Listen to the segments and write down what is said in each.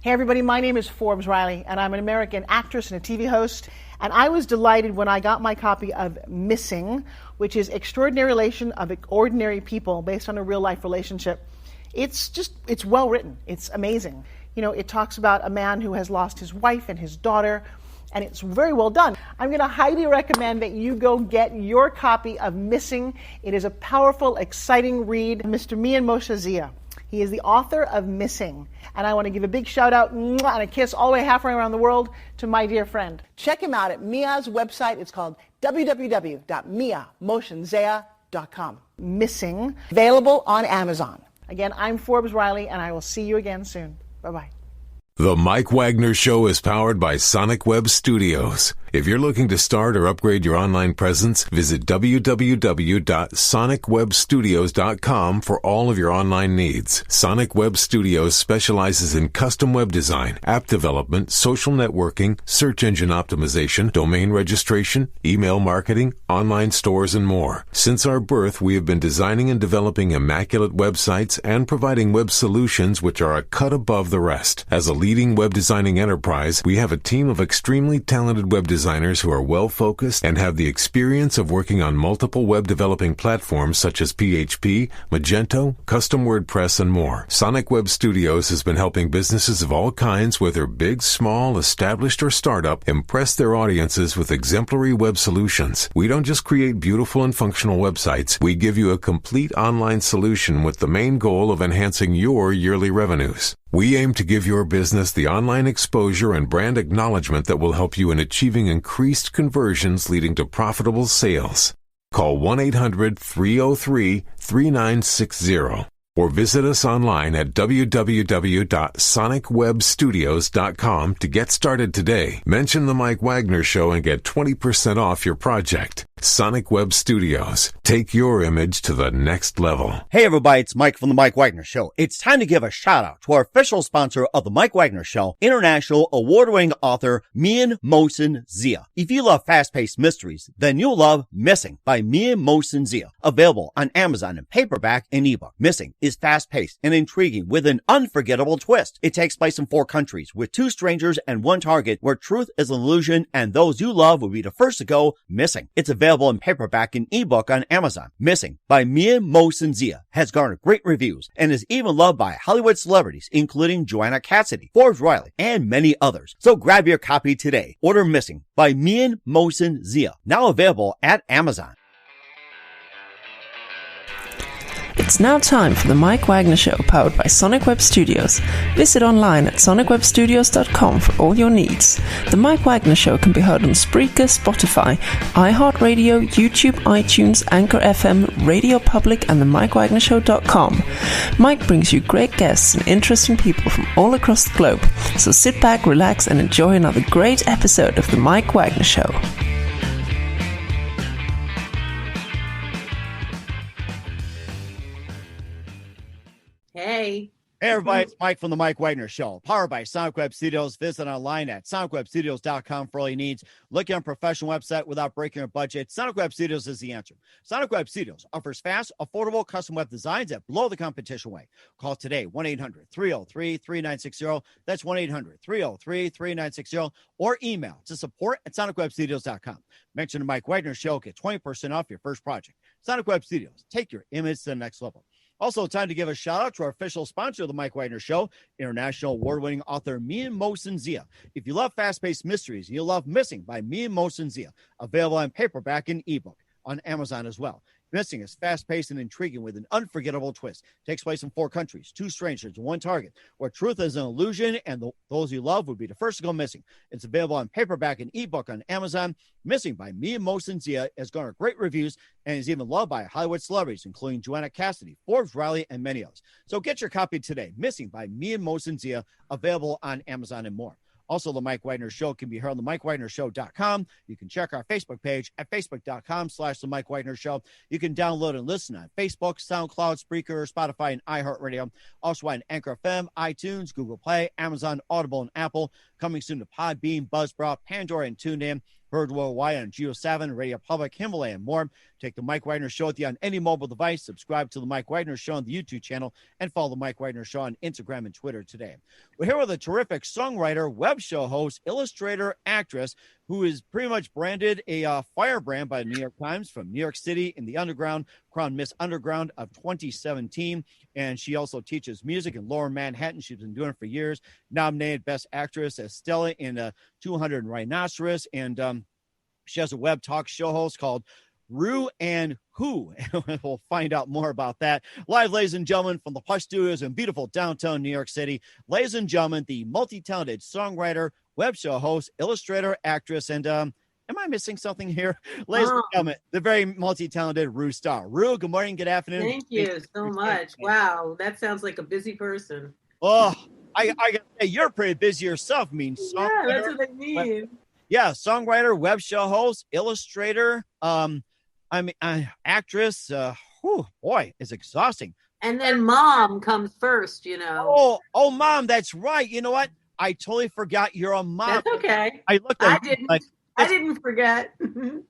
Hey everybody, my name is Forbes Riley, and I'm an American actress and a TV host. And I was delighted when I got my copy of Missing, which is Extraordinary Relation of Ordinary People based on a real life relationship. It's well written. It's amazing. You know, it talks about a man who has lost his wife and his daughter, and it's very well done. I'm going to highly recommend that you go get your copy of Missing. It is a powerful, exciting read. Mr. Mian Moshe Zia. He is the author of Missing. And I want to give a big shout out and a kiss all the way halfway around the world to my dear friend. Check him out at Mia's website. It's called www.miamoshenzea.com. Missing, available on Amazon. Again, I'm Forbes Riley, and I will see you again soon. Bye-bye. The Mike Wagner Show is powered by Sonic Web Studios. If you're looking to start or upgrade your online presence, visit www.sonicwebstudios.com for all of your online needs. Sonic Web Studios specializes in custom web design, app development, social networking, search engine optimization, domain registration, email marketing, online stores, and more. Since our birth, we have been designing and developing immaculate websites and providing web solutions which are a cut above the rest. As a leading web designing enterprise, we have a team of extremely talented web designers who are well-focused and have the experience of working on multiple web developing platforms such as PHP, Magento, Custom WordPress, and more. Sonic Web Studios has been helping businesses of all kinds, whether big, small, established, or startup, impress their audiences with exemplary web solutions. We don't just create beautiful and functional websites. We give you a complete online solution with the main goal of enhancing your yearly revenues. We aim to give your business the online exposure and brand acknowledgement that will help you in achieving increased conversions leading to profitable sales. Call 1-800-303-3960 or visit us online at www.sonicwebstudios.com to get started today. Mention the Mike Wagner Show and get 20% off your project. Sonic Web Studios. Take your image to the next level. Hey everybody, it's Mike from the Mike Wagner Show. It's time to give a shout out to our official sponsor of the Mike Wagner Show, international award-winning author Mian Moshe Zia. If you love fast-paced mysteries, then you'll love Missing by Mian Moshe Zia. Available on Amazon in paperback and ebook. Missing is fast-paced and intriguing with an unforgettable twist. It takes place in 4 countries with 2 strangers and 1 target where truth is an illusion and those you love will be the first to go missing. It's available in paperback and ebook on Amazon. Missing by Mian Moshe Zia has garnered great reviews and is even loved by Hollywood celebrities including Joanna Cassidy, Forbes Riley, and many others. So grab your copy today. Order Missing by Mian Moshe Zia, now available at Amazon. It's now time for the Mike Wagner Show, powered by Sonic Web Studios. Visit online at sonicwebstudios.com for all your needs. The Mike Wagner Show can be heard on Spreaker, Spotify, iHeartRadio, YouTube, iTunes, Anchor FM, Radio Public, and the MikeWagnerShow.com. Mike brings you great guests and interesting people from all across the globe. So sit back, relax, and enjoy another great episode of the Mike Wagner Show. Hey. Hey everybody, it's Mike from the Mike Wagner Show, powered by Sonic Web Studios. Visit online at sonicwebstudios.com for all your needs. Looking on a professional website without breaking your budget, Sonic Web Studios is the answer. Sonic Web Studios offers fast, affordable custom web designs that blow the competition away. Call today, 1-800-303-3960. That's 1-800-303-3960. Or email to support@sonicwebstudios.com. Mention the Mike Wagner Show, get 20% off your first project. Sonic Web Studios, take your image to the next level. Also, time to give a shout out to our official sponsor of the Mike Wagner Show, international award-winning author Mian Moshe Zia. If you love fast-paced mysteries, you'll love Missing by Mian Moshe Zia, available in paperback and ebook on Amazon as well. Missing is fast-paced and intriguing with an unforgettable twist. Takes place in 4 countries, 2 strangers, 1 target, where truth is an illusion and those you love would be the first to go missing. It's available on paperback and ebook on Amazon. Missing by Mian Moshe Zia has garnered great reviews and is even loved by Hollywood celebrities, including Joanna Cassidy, Forbes Riley, and many others. So get your copy today. Missing by Mian Moshe Zia, available on Amazon and more. Also, the Mike Wagner Show can be heard on the MikeWagnerShow.com. You can check our Facebook page at facebook.com/the Mike Wagner Show. You can download and listen on Facebook, SoundCloud, Spreaker, Spotify, and iHeartRadio. Also on Anchor FM, iTunes, Google Play, Amazon, Audible, and Apple. Coming soon to Podbean, Buzzsprout, Pandora, and TuneIn. Heard worldwide on Geo 7, Radio Public, Himalaya, and more. Take the Mike Wagner Show with you on any mobile device. Subscribe to the Mike Wagner Show on the YouTube channel and follow the Mike Wagner Show on Instagram and Twitter today. We're here with a terrific songwriter, web show host, illustrator, actress who is pretty much branded a firebrand by the New York Times from New York City in the underground, crowned Miss Underground of 2017. And she also teaches music in Lower Manhattan. She's been doing it for years. Nominated Best Actress as Stella in 200 Rhinoceros. And she has a web talk show host called Rew and Who. We'll find out more about that. Live, ladies and gentlemen, from the Plush Studios in beautiful downtown New York City. Ladies and gentlemen, the multi-talented songwriter, web show host, illustrator, actress, and am I missing something here? Ladies and gentlemen, the very multi-talented Rew Starr. Rew, good morning, good afternoon. Thank you so much. Wow, that sounds like a busy person. Oh, I gotta say, you're pretty busy yourself. I mean, yeah, that's what I mean. Yeah, songwriter, web show host, illustrator, actress. Boy, it's exhausting. And then mom comes first, you know. Oh, mom, that's right. You know what? I totally forgot you're a mom. That's okay. I looked at I didn't forget.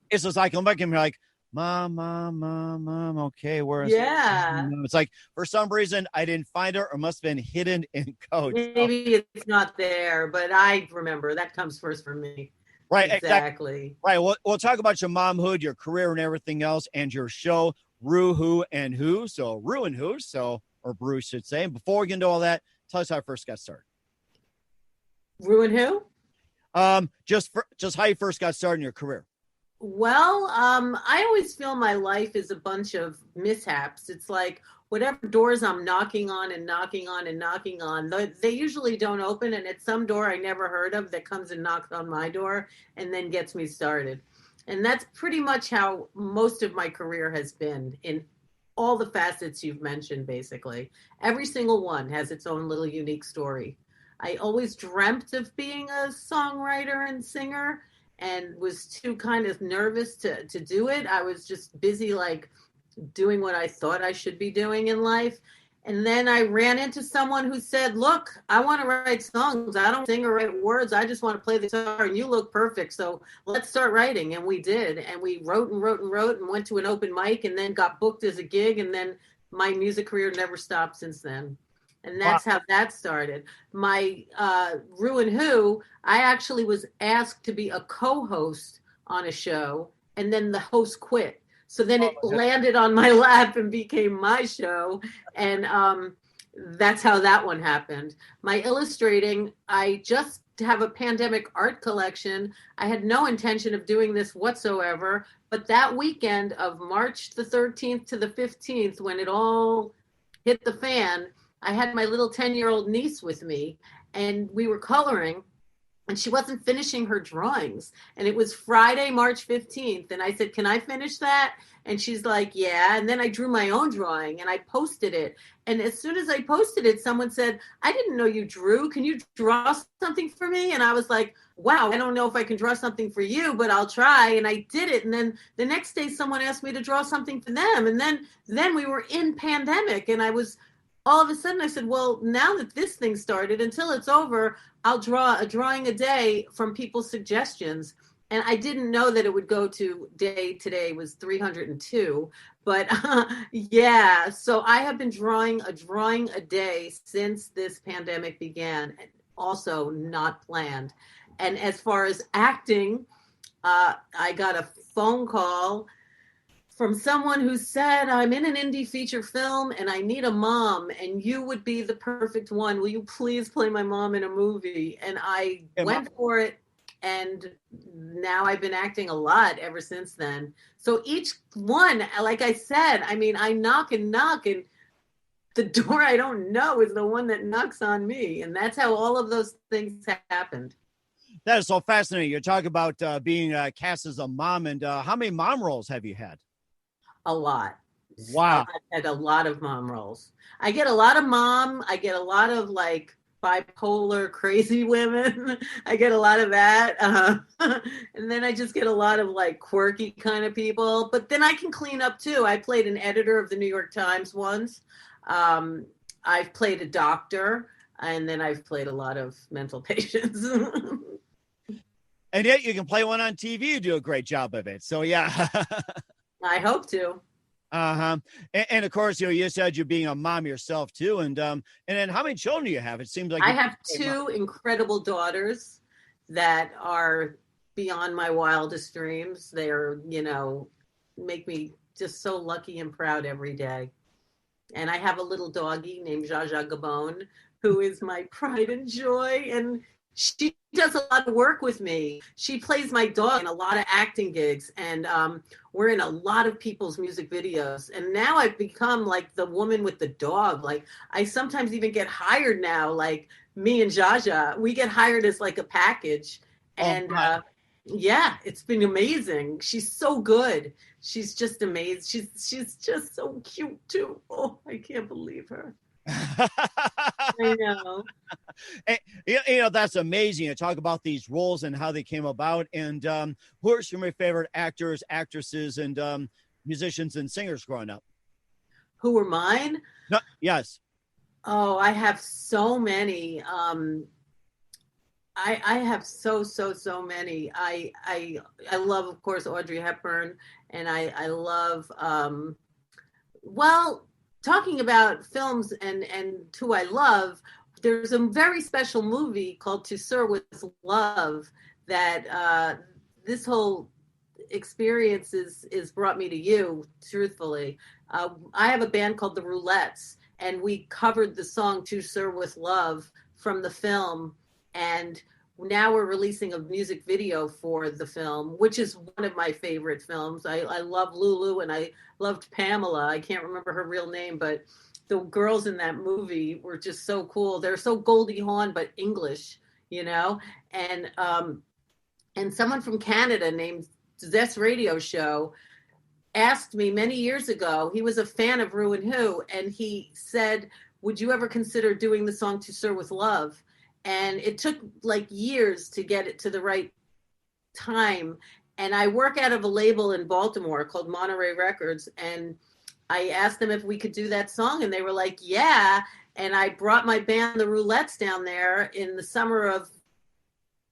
It's just like I'm back and be like, mom. Okay, where is yeah. It's like for some reason I didn't find her, or must have been hidden in code. Maybe it's not there, but I remember that comes first for me. Right, exactly. Right. We'll talk about your momhood, your career, and everything else, and your show, Rew, Who, and Who. So Rew and Who, or Bruce should say. And before we get into all that, tell us how it first got started. Rew and Who? Just how you first got started in your career. Well, I always feel my life is a bunch of mishaps. It's like whatever doors I'm knocking on, they usually don't open. And it's some door I never heard of that comes and knocks on my door and then gets me started. And that's pretty much how most of my career has been in all the facets you've mentioned, basically. Every single one has its own little unique story. I always dreamt of being a songwriter and singer and was too kind of nervous to do it. I was just busy like doing what I thought I should be doing in life. And then I ran into someone who said, look, I want to write songs. I don't sing or write words. I just want to play the guitar and you look perfect. So let's start writing. And we did. And we wrote and went to an open mic and then got booked as a gig. And then my music career never stopped since then. And that's how that started. My Rew and Who, I actually was asked to be a co-host on a show, and then the host quit. So then it landed on my lap and became my show. And that's how that one happened. My illustrating, I just have a pandemic art collection. I had no intention of doing this whatsoever. But that weekend of March the 13th to the 15th, when it all hit the fan, I had my little 10-year-old niece with me, and we were coloring, and she wasn't finishing her drawings. And it was Friday, March 15th. And I said, can I finish that? And she's like, yeah. And then I drew my own drawing and I posted it. And as soon as I posted it, someone said, I didn't know you drew. Can you draw something for me? And I was like, wow, I don't know if I can draw something for you, but I'll try. And I did it. And then the next day, someone asked me to draw something for them. And then we were in pandemic, and all of a sudden I said, well, now that this thing started, until it's over, I'll draw a drawing a day from people's suggestions. And I didn't know that it would go to today was 302. But yeah, so I have been drawing a drawing a day since this pandemic began, also not planned. And as far as acting, I got a phone call from someone who said, I'm in an indie feature film and I need a mom and you would be the perfect one. Will you please play my mom in a movie? And I went for it. And now I've been acting a lot ever since then. So each one, like I said, I mean, I knock and the door I don't know is the one that knocks on me. And that's how all of those things happened. That is so fascinating. You're talking about being cast as a mom, and how many mom roles have you had? A lot. Wow. I've had a lot of mom roles. I get a lot of mom. I get a lot of like bipolar crazy women. I get a lot of that. And then I just get a lot of like quirky kind of people. But then I can clean up too. I played an editor of the New York Times once. I've played a doctor. And then I've played a lot of mental patients. And yet you can play one on TV. You do a great job of it. So yeah. I hope to. Uh-huh. And of course, you said you're being a mom yourself too. And then how many children do you have? It seems like I have two incredible daughters that are beyond my wildest dreams. They're, make me just so lucky and proud every day. And I have a little doggie named Jaja Gabon, who is my pride and joy. And she does a lot of work with me. She plays my dog in a lot of acting gigs, and we're in a lot of people's music videos. And now I've become like the woman with the dog. Like, I sometimes even get hired now, like me and Jaja, we get hired as like a package. And yeah, it's been amazing. She's so good. She's just amazing. She's just so cute too. Oh, I can't believe her. I know. That's amazing. You talk about these roles and how they came about. And who are some of your favorite actors, actresses, and musicians and singers growing up? Who were mine? No, yes. Oh, I have so many. I have so many. I love, of course, Audrey Hepburn, and I love. Well, talking about films and who I love, there's a very special movie called To Sir with Love that this whole experience is brought me to you, truthfully. I have a band called the Roulettes, and we covered the song To Sir with Love from the film, and now we're releasing a music video for the film, which is one of my favorite films. I love Lulu, and I loved Pamela. I can't remember her real name, but the girls in that movie were just so cool. They're so Goldie Hawn, but English, and someone from Canada named Zest Radio Show asked me many years ago, he was a fan of Rew and Who, and he said, would you ever consider doing the song To Sir with Love? And it took like years to get it to the right time. And I work out of a label in Baltimore called Monterey Records. And I asked them if we could do that song. And they were like, yeah. And I brought my band, the Roulettes, down there in the summer of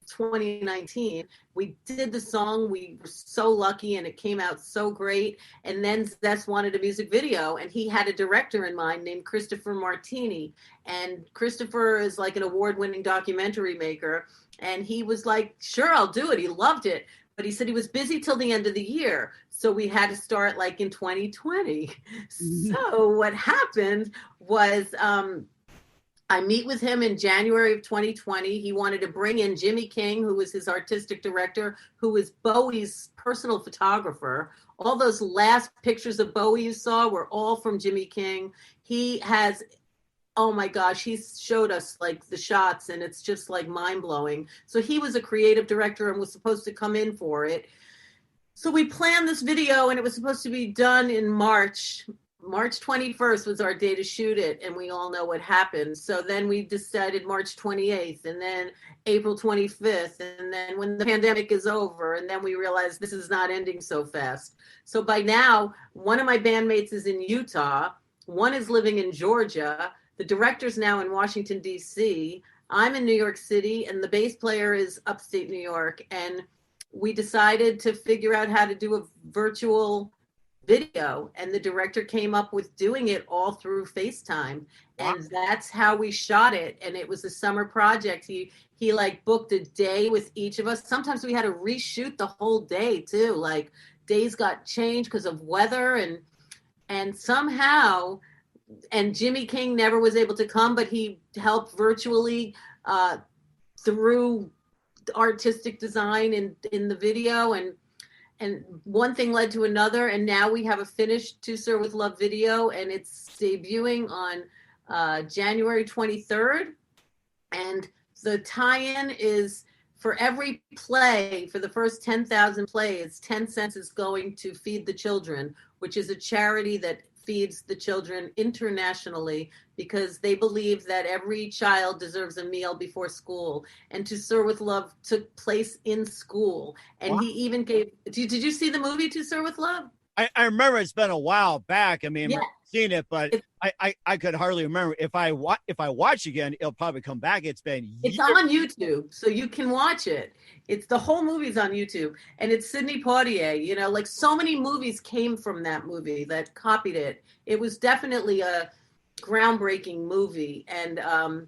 2019. We did the song. We were so lucky, and it came out so great. And then Zest wanted a music video, and he had a director in mind named Christopher Martini. And Christopher is like an award-winning documentary maker. And he was like, sure, I'll do it. He loved it. But he said he was busy till the end of the year. So we had to start like in 2020. So what happened was I meet with him in January of 2020. He wanted to bring in Jimmy King, who was his artistic director, who was Bowie's personal photographer. All those last pictures of Bowie you saw were all from Jimmy King. He has, oh my gosh, he showed us like the shots, and it's just like mind-blowing. So he was a creative director and was supposed to come in for it. So we planned this video, and it was supposed to be done in March. March 21st was our day to shoot it, and we all know what happened. So then we decided March 28th, and then April 25th, and then when the pandemic is over, and then we realized this is not ending so fast. So by now, one of my bandmates is in Utah, one is living in Georgia, the director's now in Washington, D.C., I'm in New York City, and the bass player is upstate New York, and we decided to figure out how to do a virtual video, and the director came up with doing it all through FaceTime. Wow. And that's how we shot it. And it was a summer project. He like booked a day with each of us. Sometimes we had to reshoot the whole day too. Like days got changed because of weather, and somehow, and Jimmy King never was able to come, but he helped virtually through artistic design in the video, and one thing led to another, and now we have a finished To Sir with Love video, and it's debuting on January 23rd. And the tie-in is for every play, for the first 10,000 plays, 10 cents is going to Feed the Children, which is a charity that feeds the children internationally because they believe that every child deserves a meal before school. And To Sir with Love took place in school. And wow. He even gave, did you see the movie To Sir with Love? I remember it's been a while back. I mean, yeah. seen it, but I could hardly remember. If I watch again, it'll probably come back. It's been years. It's on YouTube, so you can watch it. It's the whole movie's on YouTube, and it's Sidney Poitier. You know, like so many movies came from that movie that copied it. It was definitely a groundbreaking movie, and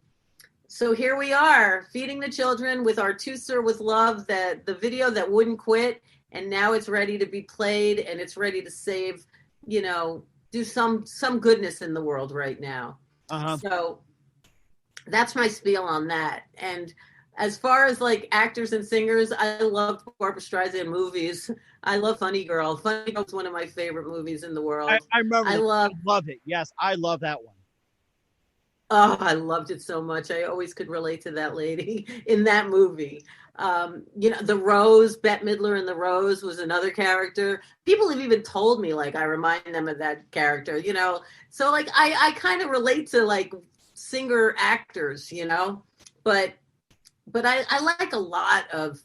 so here we are, feeding the children with our To Sir with Love, that the video that wouldn't quit, and now it's ready to be played, and it's ready to save, you know, do some goodness in the world right now. So that's my spiel on that. And as far as like actors and singers, I love Barbra Streisand movies. I love Funny Girl. Funny Girl is one of my favorite movies in the world. I remember. I love it. Yes, I love that one. Oh, I loved it so much. I always could relate to that lady in that movie. You know, The Rose, Bette Midler in The Rose was another character. People have even told me, like, I remind them of that character, you know. So, like, I kind of relate to, like, singer actors, you know. But I like a lot of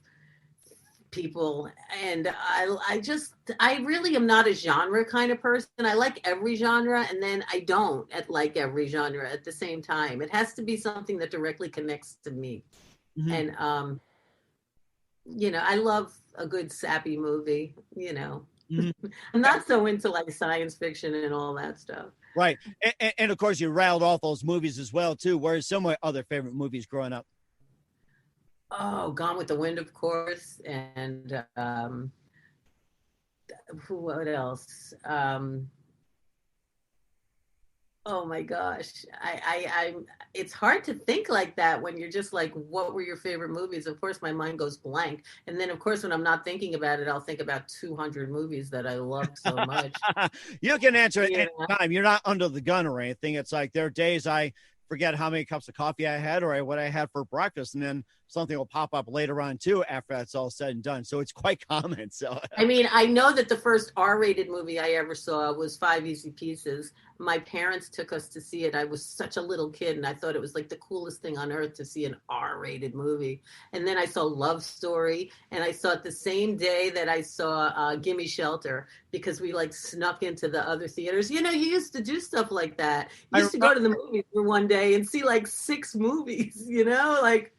people, and I really am not a genre kind of person. I like every genre, and then I don't like every genre at the same time. It has to be something that directly connects to me. And you know, I love a good sappy movie, you know. I'm not so into like science fiction and all that stuff. Right. And of course you rattled off those movies as well too. What are some of my other favorite movies growing up? Oh, Gone with the Wind, of course, and what else? Oh my gosh, I it's hard to think like that when you're just like, what were your favorite movies? Of course, my mind goes blank, and then of course, when I'm not thinking about it, I'll think about 200 movies that I loved so much. You can answer it any time. You're not under the gun or anything. It's like there are days I forget how many cups of coffee I had or what I had for breakfast, and then something will pop up later on too after that's all said and done. So it's quite common. So I mean, I know that the first R-rated movie I ever saw was Five Easy Pieces. My parents took us to see it. I was such a little kid, and I thought it was like the coolest thing on earth to see an R-rated movie. And then I saw Love Story, and I saw it the same day that I saw Gimme Shelter, because we like snuck into the other theaters. You know, you used to do stuff like that. You used to go to the movies for one day and see like 6 movies, you know, like,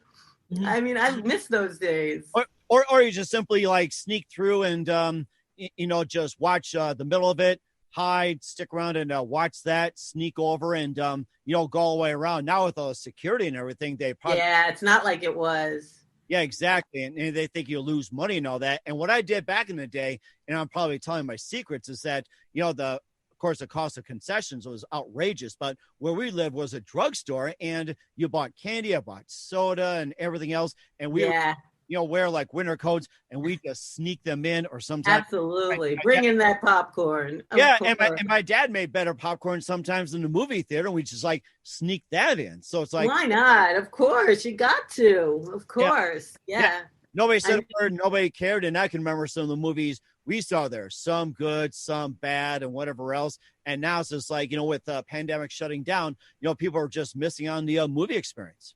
I mean, I miss those days. Or you just simply like sneak through and, you know, just watch the middle of it, hide, stick around and watch that, sneak over and, you know, go all the way around. Now with all the security and everything, they probably. Yeah, it's not like it was. Yeah, exactly. And they think you'll lose money and all that. And what I did back in the day, and I'm probably telling my secrets, is that, you know, of course, the cost of concessions was outrageous, but where we lived was a drugstore, and you bought candy, I bought soda and everything else. And we, you know, wear like winter coats, and we just sneak them in, or sometimes. Absolutely. Bring in that popcorn. Yeah. And my dad made better popcorn sometimes in the movie theater. And we just like sneak that in. So it's like, why not? Of course. You got to. Of course. Yeah. Nobody said a word, nobody cared. And I can remember some of the movies we saw there, some good, some bad, and whatever else. And now it's just like, you know, with the pandemic shutting down, you know, people are just missing on the movie experience.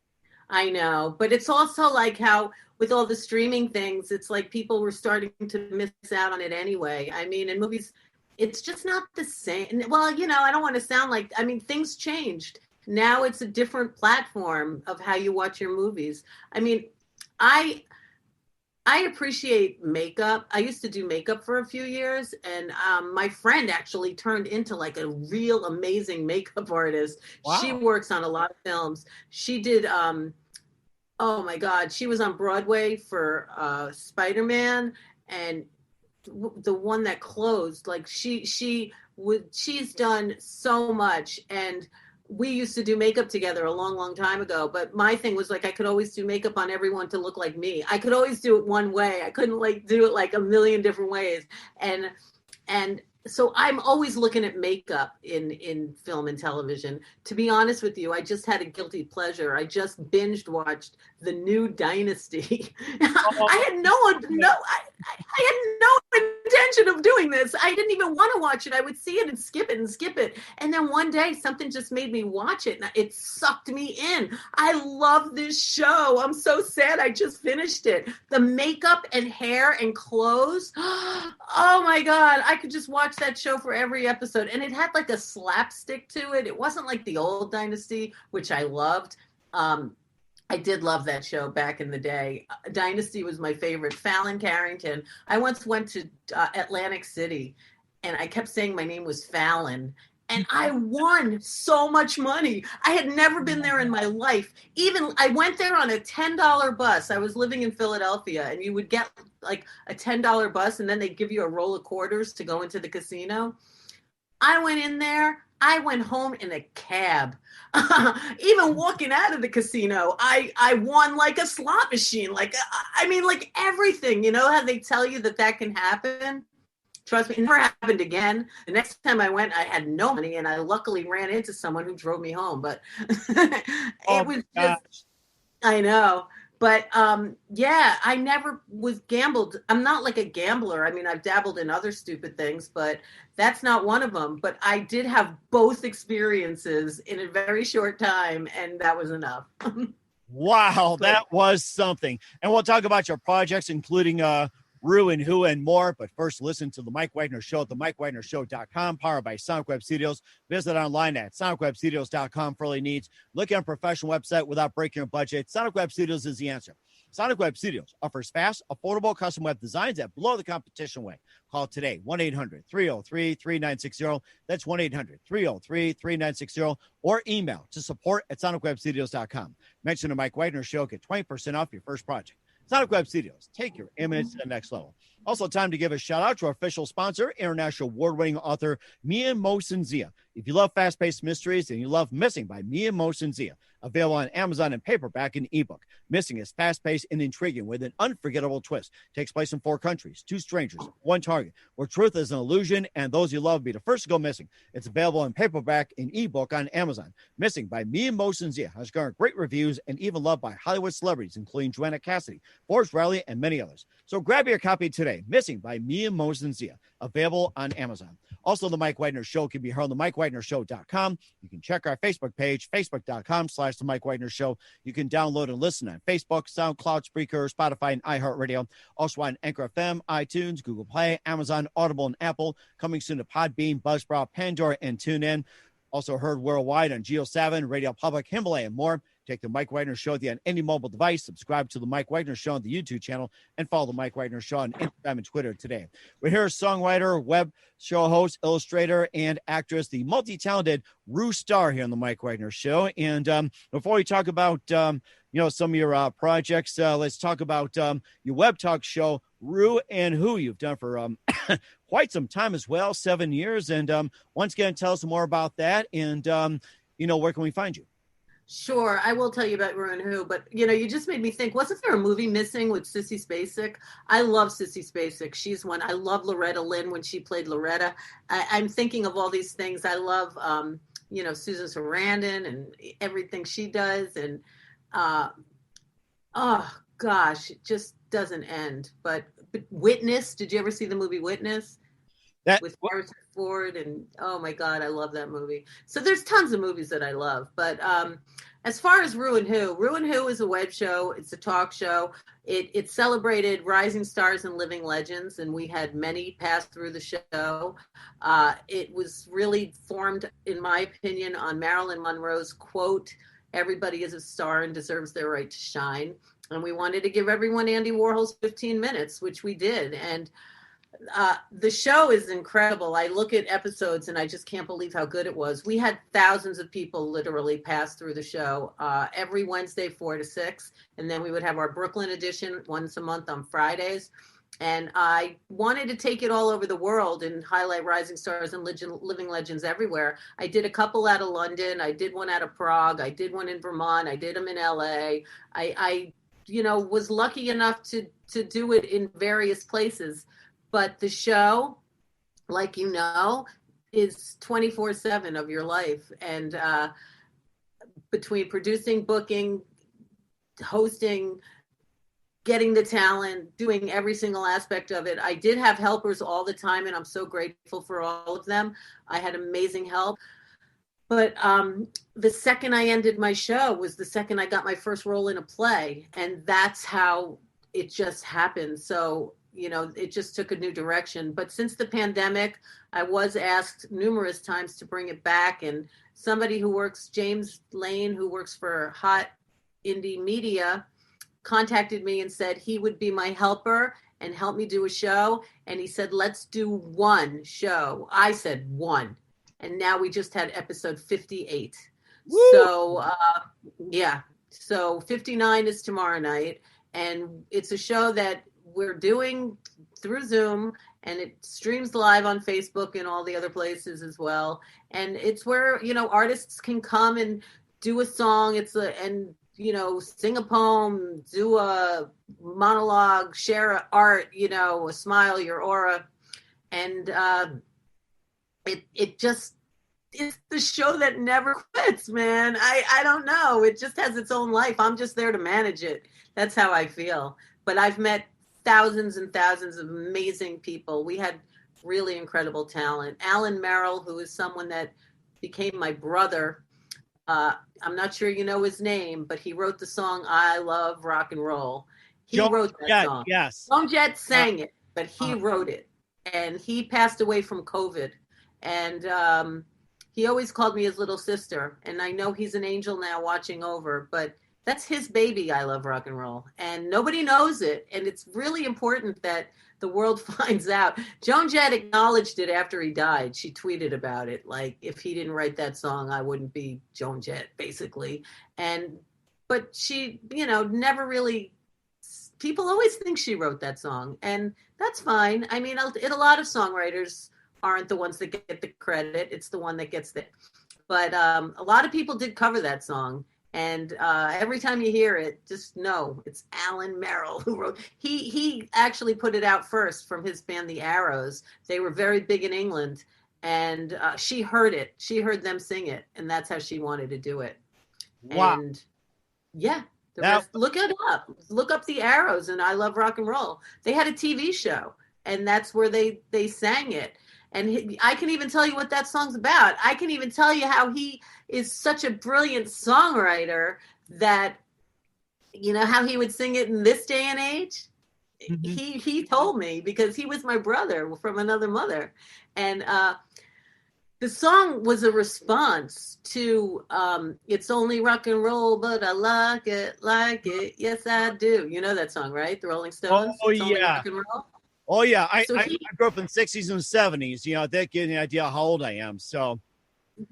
I know, but it's also like how with all the streaming things, it's like people were starting to miss out on it anyway. I mean, in movies, it's just not the same. Well, you know, I don't want to sound like, I mean, things changed. Now it's a different platform of how you watch your movies. I mean, I appreciate makeup. I used to do makeup for a few years, and my friend actually turned into like a real amazing makeup artist. Wow. She works on a lot of films. She did, oh my God, she was on Broadway for Spider-Man, and the one that closed, like she's done so much. And we used to do makeup together a long, long time ago. But my thing was like, I could always do makeup on everyone to look like me. I could always do it one way. I couldn't like do it like a million different ways. And so I'm always looking at makeup in film and television. To be honest with you, I just had a guilty pleasure. I just binged watched The New Dynasty. I had no intention of doing this. I didn't even want to watch it. I would see it and skip it and skip it. And then one day something just made me watch it and it sucked me in. I love this show. I'm so sad I just finished it. The makeup and hair and clothes. Oh my God. I could just watch that show for every episode. And it had like a slapstick to it. It wasn't like the old Dynasty, which I loved. I did love that show back in the day. Dynasty was my favorite. Fallon Carrington. I once went to Atlantic City and I kept saying my name was Fallon. And I won so much money. I had never been there in my life. Even I went there on a $10 bus. I was living in Philadelphia and you would get like a $10 bus and then they'd give you a roll of quarters to go into the casino. I went in there. I went home in a cab. Even walking out of the casino, I won like a slot machine. Like, I mean, like everything, you know how they tell you that can happen? Trust me, it never happened again. The next time I went, I had no money and I luckily ran into someone who drove me home. But it was just, I know. But yeah, I never was gambled. I'm not like a gambler. I mean, I've dabbled in other stupid things, but that's not one of them. But I did have both experiences in a very short time, and that was enough. Wow, that was something. And we'll talk about your projects, including Rew and Who and more. But first, listen to The Mike Wagner Show at themikewagnershow.com, powered by Sonic Web Studios. Visit online at sonicwebstudios.com for all your needs. Look at a professional website without breaking your budget. Sonic Web Studios is the answer. Sonic Web Studios offers fast, affordable custom web designs that blow the competition away. Call today, 1-800-303-3960. That's 1-800-303-3960. Or email to support@sonicwebstudios.com. Mention The Mike Wagner Show. Get 20% off your first project. Sonic Web Studios, take your image to the next level. Also, time to give a shout out to our official sponsor, international award-winning author Mia Mohsen-Zia. If you love fast-paced mysteries and you love Missing by Mia Mohsen-Zia, available on Amazon in paperback and ebook. Missing is fast-paced and intriguing with an unforgettable twist. Takes place in 4 countries, 2 strangers, 1 target, where truth is an illusion and those you love be the first to go missing. It's available in paperback and ebook on Amazon. Missing by Mia Mohsen-Zia has garnered great reviews and even loved by Hollywood celebrities, including Joanna Cassidy, Forbes Riley, and many others. So grab your copy today. Missing by Mia Mohsen-Zia, available on Amazon. Also, The Mike Wagner Show can be heard on themikewagnershow.com. You can check our Facebook page, facebook.com/The Mike Wagner Show. You can download and listen on Facebook, SoundCloud, Spreaker, Spotify, and iHeartRadio. Also on Anchor FM, iTunes, Google Play, Amazon, Audible, and Apple. Coming soon to Podbean, Buzzsprout, Pandora, and TuneIn. Also heard worldwide on Geo7, Radio Public, Himalaya, and more. Take the Mike Wagner Show on any mobile device. Subscribe to the Mike Wagner Show on the YouTube channel and follow the Mike Wagner Show on Instagram and Twitter today. We're here, songwriter, web show host, illustrator, and actress, the multi-talented Rew Starr here on the Mike Wagner Show. And before we talk about some of your projects, let's talk about your web talk show, Rew and Who, you've done for quite some time as well, 7 years. And once again, tell us more about that. And where can we find you? Sure, I will tell you about Rew and Who, but you just made me think, wasn't there a movie Missing with Sissy Spacek? I love Sissy Spacek. She's one. I love Loretta Lynn when she played Loretta. I'm thinking of all these things. I love, Susan Sarandon and everything she does. And, oh gosh, it just doesn't end. But Witness, did you ever see the movie Witness? With Harrison Ford, and oh my God, I love that movie. So there's tons of movies that I love. But as far as Rew and Who is a web show. It's a talk show. It celebrated rising stars and living legends, and we had many pass through the show. It was really formed, in my opinion, on Marilyn Monroe's quote, "Everybody is a star and deserves their right to shine." And we wanted to give everyone Andy Warhol's 15 minutes, which we did. And the show is incredible. I look at episodes and I just can't believe how good it was. We had thousands of people literally pass through the show every Wednesday, 4 to 6. And then we would have our Brooklyn edition once a month on Fridays. And I wanted to take it all over the world and highlight rising stars and living legends everywhere. I did a couple out of London. I did one out of Prague. I did one in Vermont. I did them in LA. I was lucky enough to do it in various places. But the show, like is 24/7 of your life. And between producing, booking, hosting, getting the talent, doing every single aspect of it. I did have helpers all the time, and I'm so grateful for all of them. I had amazing help. But the second I ended my show was the second I got my first role in a play. And that's how it just happened. So, it just took a new direction. But since the pandemic, I was asked numerous times to bring it back. And somebody who works, James Lane, who works for Hot Indie Media, contacted me and said he would be my helper and help me do a show. And he said, let's do one show. I said one. And now we just had episode 58. Woo! So, yeah. So 59 is tomorrow night. And it's a show that we're doing through Zoom, and it streams live on Facebook and all the other places as well. And it's where, artists can come and do a song. Sing a poem, do a monologue, share art, a smile, your aura. And, it just is the show that never quits, man. I don't know. It just has its own life. I'm just there to manage it. That's how I feel. But I've met thousands and thousands of amazing people. We had really incredible talent. Alan Merrill, who is someone that became my brother. I'm not sure you know his name, but he wrote the song I Love Rock and Roll. He wrote that song. Yes. Joan Jett sang it, but he wrote it. And he passed away from COVID. And he always called me his little sister. And I know he's an angel now watching over, but that's his baby, I Love Rock and Roll. And nobody knows it. And it's really important that the world finds out. Joan Jett acknowledged it after he died. She tweeted about it. Like, if he didn't write that song, I wouldn't be Joan Jett, basically. But she, never really, people always think she wrote that song. And that's fine. I mean, a lot of songwriters aren't the ones that get the credit. It's the one that gets it. But a lot of people did cover that song. And every time you hear it, just know it's Alan Merrill who wrote. He actually put it out first from his band, The Arrows. They were very big in England, and she heard it. She heard them sing it, and that's how she wanted to do it. Wow. And yeah, look it up. Look up The Arrows and I Love Rock and Roll. They had a TV show, and that's where they sang it. And I can even tell you what that song's about. I can even tell you how he is such a brilliant songwriter that, how he would sing it in this day and age. Mm-hmm. He told me, because he was my brother from another mother. And the song was a response to It's Only Rock and Roll, but I like it. Yes, I do. You know that song, right? The Rolling Stones. Oh, It's yeah. Only Rock and Roll. Oh, yeah. I grew up in the 60s and 70s. That gives you an idea how old I am. So,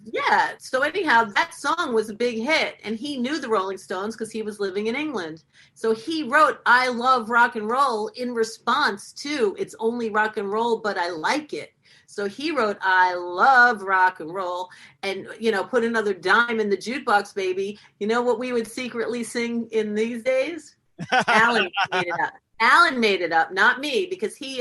yeah. So anyhow, that song was a big hit. And he knew the Rolling Stones because he was living in England. So he wrote I Love Rock and Roll in response to It's Only Rock and Roll, but I like it. So he wrote I Love Rock and Roll and, put another dime in the jukebox, baby. You know what we would secretly sing in these days? Alan made it up. Alan made it up, not me, because he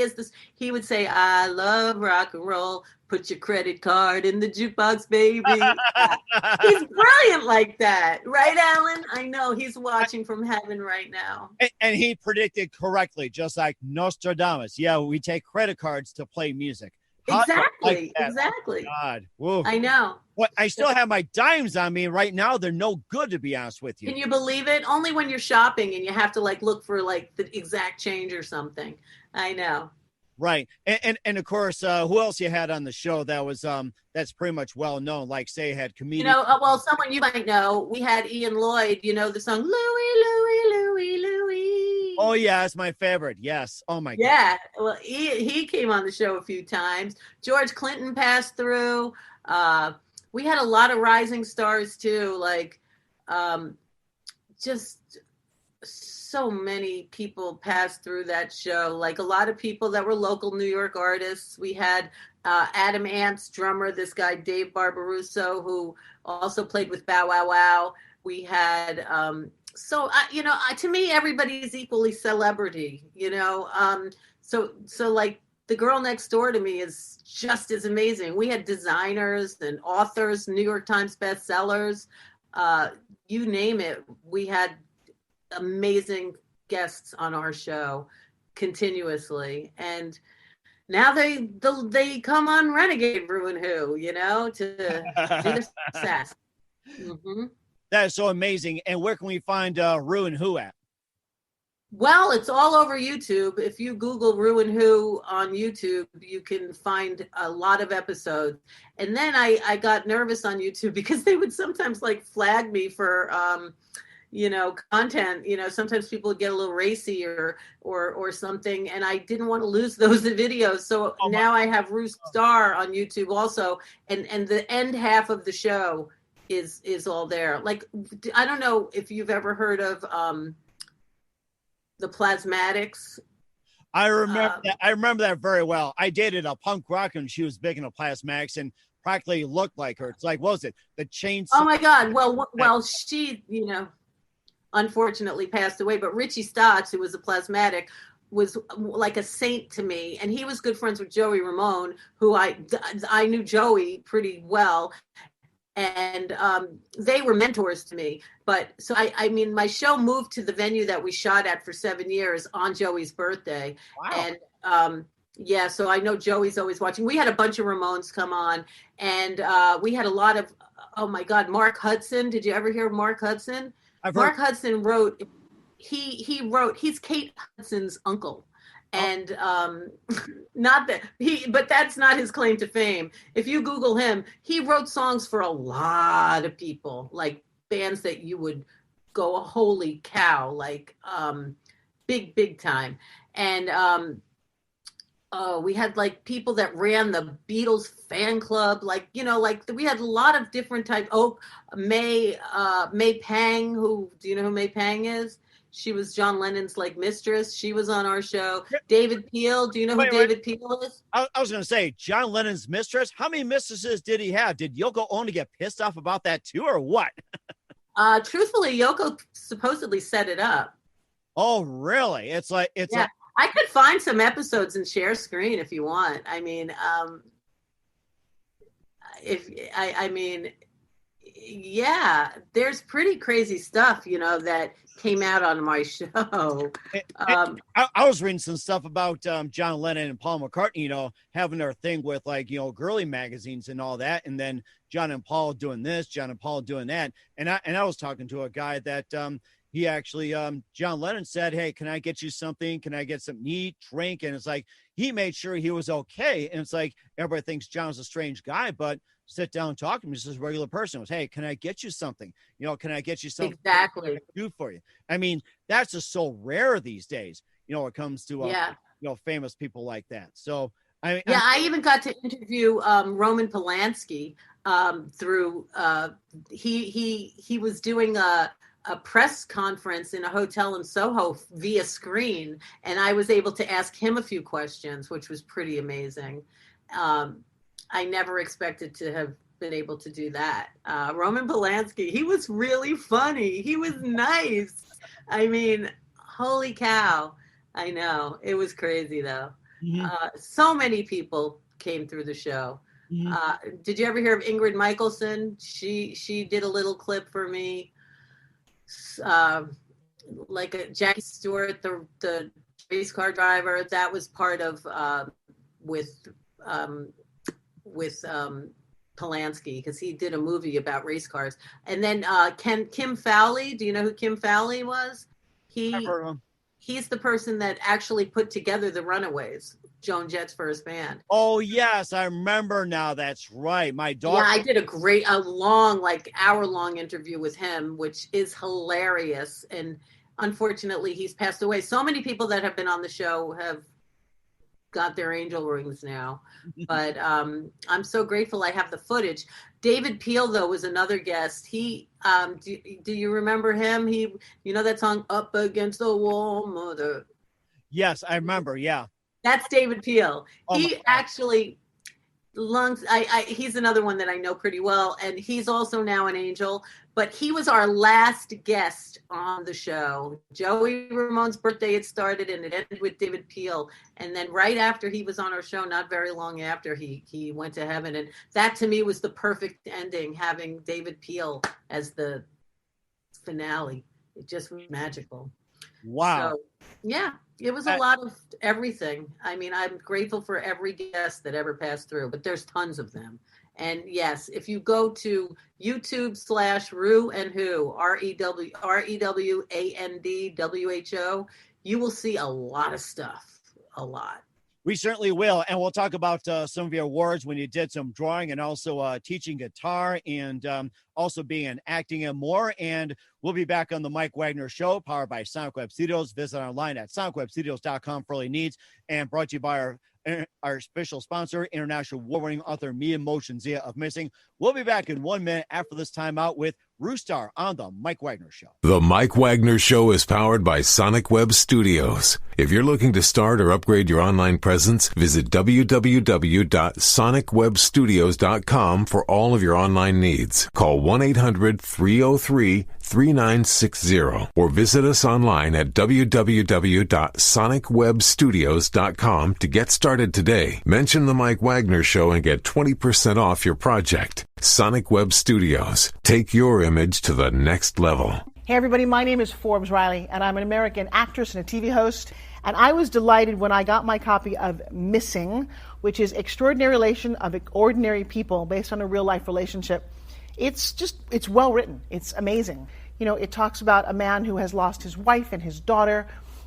would say, I love rock and roll. Put your credit card in the jukebox, baby. He's brilliant like that. Right, Alan? I know he's watching from heaven right now. And he predicted correctly, just like Nostradamus. Yeah, we take credit cards to play music. Exactly. Oh, exactly. God. Whoa. I know. What? I still have my dimes on me right now. They're no good, to be honest with you. Can you believe it? Only when you're shopping and you have to look for the exact change or something. I know. Right. And of course, who else you had on the show that was that's pretty much well known? Like, say, had comedian. Well, someone you might know. We had Ian Lloyd. The song Louie, Louie, Louie, Louie. Oh yeah, it's my favorite. Yes. Oh my God. Yeah. Well, he came on the show a few times. George Clinton passed through. We had a lot of rising stars too. Just so many people passed through that show. A lot of people that were local New York artists. We had Adam Ant's drummer, this guy Dave Barbarusso, who also played with Bow Wow Wow. We had to me, everybody's equally celebrity. So the girl next door to me is just as amazing. We had designers and authors, New York Times bestsellers, you name it. We had amazing guests on our show continuously, and now they come on Renegade Rew and Who, you know, to do the sass. Mm-hmm. That is so amazing. And where can we find Rew and Who at? Well, it's all over YouTube. If you Google Rew and Who on YouTube, you can find a lot of episodes. And then I got nervous on YouTube because they would sometimes like flag me for content. Sometimes people get a little racy or something, and I didn't want to lose those videos. So now I have Rew Starr on YouTube also, and the end half of the show is all there. Like, I don't know if you've ever heard of the Plasmatics. I remember that very well. I dated a punk rocker and she was big into Plasmatics and practically looked like her. It's like, what was it? The chainsaw. Oh my God. Well, she, unfortunately passed away, but Richie Stotts, who was a Plasmatic, was like a saint to me. And he was good friends with Joey Ramone, who I knew Joey pretty well. And they were mentors to me. But so, I mean, my show moved to the venue that we shot at for 7 years on Joey's birthday. Wow. And so I know Joey's always watching. We had a bunch of Ramones come on, and we had a lot of, oh my God, Mark Hudson. Did you ever hear of Mark Hudson? Mark Hudson wrote, he's Kate Hudson's uncle. And but that's not his claim to fame. If you Google him, he wrote songs for a lot of people, like bands that you would go, holy cow, like big time. And we had like people that ran the Beatles fan club, like we had a lot of different types. May Pang, do you know who May Pang is? She was John Lennon's like mistress. She was on our show. David Peel. Do you know who David Peel is? I was going to say, John Lennon's mistress. How many mistresses did he have? Did Yoko Ono get pissed off about that too, or what? Truthfully, Yoko supposedly set it up. Oh, really? It's like. I could find some episodes and share screen if you want. I mean, there's pretty crazy stuff, that came out on my show. I was reading some stuff about John Lennon and Paul McCartney, having their thing with like, girly magazines and all that. And then John and Paul doing this, John and Paul doing that. And I was talking to a guy that he actually, John Lennon said, hey, can I get you something? Can I get something to eat, drink? And it's like, he made sure he was okay. And it's like, everybody thinks John's a strange guy, but sit down and talk to him. He's just a regular person. It was, hey, can I get you something? Can I get you something? Exactly. I do for you. I mean, that's just so rare these days, when it comes to, famous people like that. So, I even got to interview Roman Polanski through, he was doing a press conference in a hotel in Soho via screen. And I was able to ask him a few questions, which was pretty amazing. I never expected to have been able to do that. Roman Polanski, he was really funny. He was nice. I mean, holy cow. I know. It was crazy though. Mm-hmm. So many people came through the show. Mm-hmm. Did you ever hear of Ingrid Michaelson? She did a little clip for me. Like a Jackie Stewart, the race car driver, that was part of with Polanski, because he did a movie about race cars. And then Kim Fowley, do you know who Kim Fowley was? He's the person that actually put together the Runaways, Joan Jett's first band. Oh yes, I remember now. That's right. My daughter. Yeah, I did a long, like hour-long interview with him, which is hilarious. And unfortunately, he's passed away. So many people that have been on the show have got their angel rings now, but I'm so grateful I have the footage. David Peel, though, was another guest. He do you remember him? He, that song Up Against the Wall, Mother? Yes, I remember. Yeah, that's David Peel. He actually he's another one that I know pretty well, and he's also now an angel, but he was our last guest on the show. Joey Ramone's birthday had started, and it ended with David Peel, and then right after he was on our show, not very long after, he went to heaven, and that to me was the perfect ending, having David Peel as the finale. It just was magical. Wow. So, yeah, it was a lot of everything. I mean, I'm grateful for every guest that ever passed through, but there's tons of them. And yes, if you go to YouTube/Rew and Who, REWANDWHO, you will see a lot of stuff. A lot. We certainly will. And we'll talk about some of your awards when you did some drawing and also teaching guitar and also being in acting and more. And we'll be back on the Mike Wagner Show, powered by Sonic Web Studios. Visit online at sonicwebstudios.com for all your needs, and brought to you by our special sponsor, international award-winning author Mia Moshenzia of Missing. We'll be back in 1 minute after this timeout with Rew Starr on the Mike Wagner Show. The Mike Wagner Show is powered by Sonic Web Studios. If you're looking to start or upgrade your online presence, visit www.sonicwebstudios.com for all of your online needs. Call 1-800-303-3960 or visit us online at www.sonicwebstudios.com to get started today. Mention the Mike Wagner Show and get 20% off your project. Sonic Web Studios. Take your image to the next level. Hey everybody, my name is Forbes Riley, and I'm an American actress and a TV host. And I was delighted when I got my copy of Missing, which is Extraordinary Relation of Ordinary People based on a real life relationship. It's well written. It's amazing. You know, it talks about a man who has lost his wife and his daughter,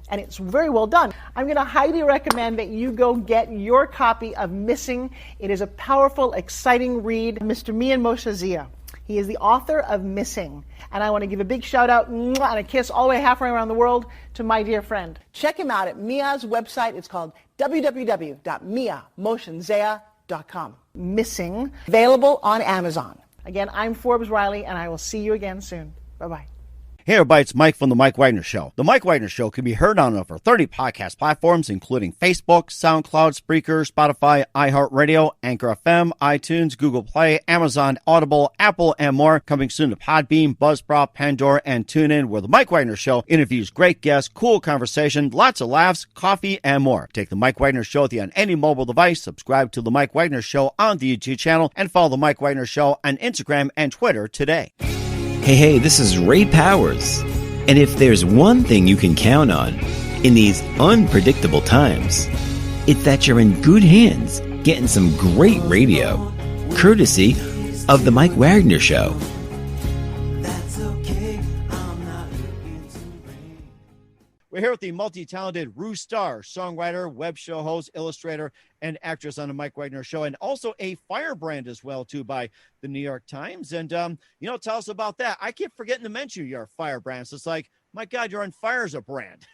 and it's very well done. I'm going to highly recommend that you go get your copy of Missing. It is a powerful, exciting read. Mr. Mian Moshenzia. He is the author of Missing. And I want to give a big shout out and a kiss all the way halfway around the world to my dear friend. Check him out at Mia's website. It's called www.miamoshenzia.com. Missing, available on Amazon. Again, I'm Forbes Riley, and I will see you again soon. Bye-bye. Hey everybody, it's Mike from The Mike Wagner Show. The Mike Wagner Show can be heard on over 30 podcast platforms, including Facebook, SoundCloud, Spreaker, Spotify, iHeartRadio, Anchor FM, iTunes, Google Play, Amazon, Audible, Apple, and more. Coming soon to Podbean, Buzzsprout, Pandora, and TuneIn, where The Mike Wagner Show interviews great guests, cool conversation, lots of laughs, coffee, and more. Take The Mike Wagner Show with you on any mobile device. Subscribe to The Mike Wagner Show on the YouTube channel, and follow The Mike Wagner Show on Instagram and Twitter today. Hey, this is Ray Powers. And if there's one thing you can count on in these unpredictable times, it's that you're in good hands getting some great radio, courtesy of The Mike Wagner Show. We're here with the multi-talented Rew Starr, songwriter, web show host, illustrator, and actress on the Mike Wagner Show, and also a firebrand as well, too, by the New York Times. And, tell us about that. I keep forgetting to mention you're a firebrand. So it's like, my God, you're on fire as a brand.